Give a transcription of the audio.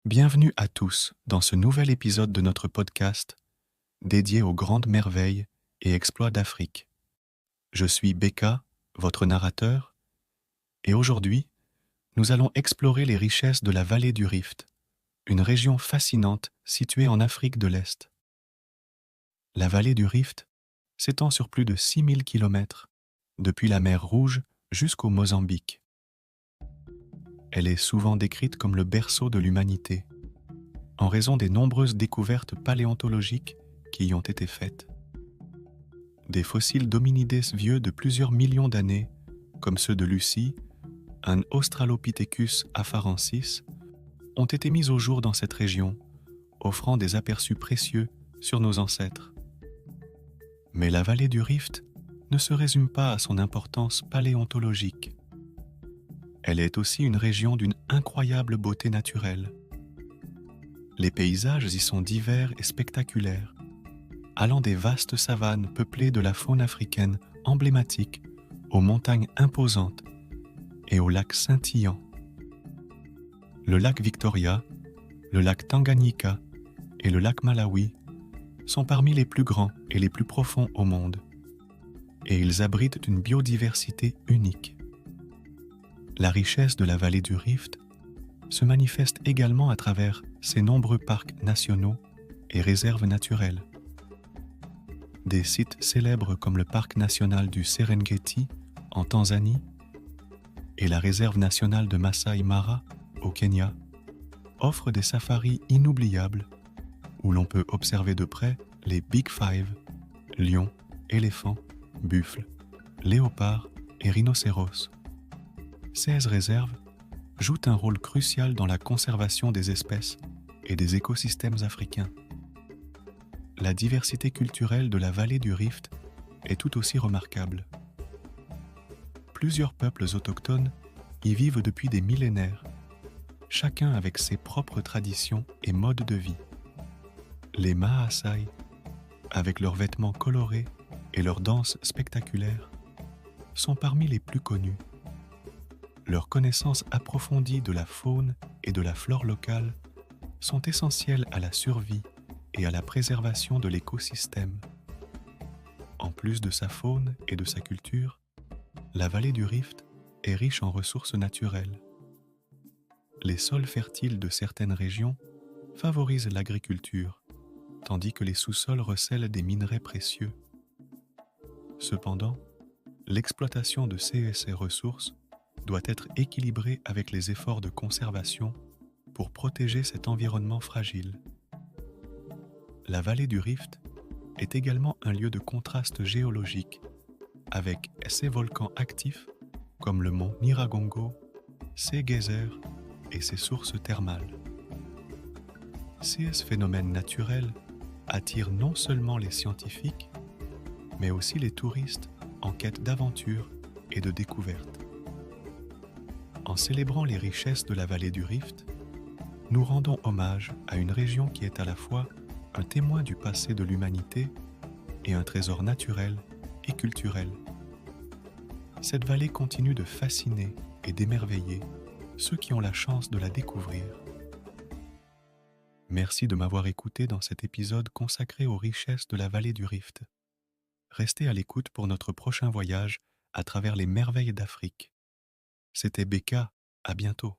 Bienvenue à tous dans ce nouvel épisode de notre podcast dédié aux grandes merveilles et exploits d'Afrique. Je suis Beka, votre narrateur, et aujourd'hui, nous allons explorer les richesses de la vallée du Rift, une région fascinante située en Afrique de l'Est. La vallée du Rift s'étend sur plus de 6000 km, depuis la mer Rouge jusqu'au Mozambique. Elle est souvent décrite comme le berceau de l'humanité, en raison des nombreuses découvertes paléontologiques qui y ont été faites. Des fossiles d'hominidés vieux de plusieurs millions d'années, comme ceux de Lucie, un Australopithecus afarensis, ont été mis au jour dans cette région, offrant des aperçus précieux sur nos ancêtres. Mais la vallée du Rift ne se résume pas à son importance paléontologique. Elle est aussi une région d'une incroyable beauté naturelle. Les paysages y sont divers et spectaculaires, allant des vastes savanes peuplées de la faune africaine emblématique aux montagnes imposantes et aux lacs scintillants. Le lac Victoria, le lac Tanganyika et le lac Malawi sont parmi les plus grands et les plus profonds au monde, et ils abritent une biodiversité unique. La richesse de la vallée du Rift se manifeste également à travers ses nombreux parcs nationaux et réserves naturelles. Des sites célèbres comme le parc national du Serengeti en Tanzanie et la réserve nationale de Masai Mara au Kenya offrent des safaris inoubliables où l'on peut observer de près les Big Five, lions, éléphants, buffles, léopards et rhinocéros. Ces réserves jouent un rôle crucial dans la conservation des espèces et des écosystèmes africains. La diversité culturelle de la vallée du Rift est tout aussi remarquable. Plusieurs peuples autochtones y vivent depuis des millénaires, chacun avec ses propres traditions et modes de vie. Les Maasai, avec leurs vêtements colorés et leurs danses spectaculaires, sont parmi les plus connus. Leurs connaissances approfondies de la faune et de la flore locale sont essentielles à la survie et à la préservation de l'écosystème. En plus de sa faune et de sa culture, la vallée du Rift est riche en ressources naturelles. Les sols fertiles de certaines régions favorisent l'agriculture, tandis que les sous-sols recèlent des minerais précieux. Cependant, l'exploitation de ces ressources doit être équilibrée avec les efforts de conservation pour protéger cet environnement fragile. La vallée du Rift est également un lieu de contraste géologique, avec ses volcans actifs comme le mont Nyiragongo, ses geysers et ses sources thermales. Ces phénomènes naturels attirent non seulement les scientifiques, mais aussi les touristes en quête d'aventure et de découverte. En célébrant les richesses de la vallée du Rift, nous rendons hommage à une région qui est à la fois un témoin du passé de l'humanité et un trésor naturel et culturel. Cette vallée continue de fasciner et d'émerveiller ceux qui ont la chance de la découvrir. Merci de m'avoir écouté dans cet épisode consacré aux richesses de la vallée du Rift. Restez à l'écoute pour notre prochain voyage à travers les merveilles d'Afrique. C'était Beka, à bientôt.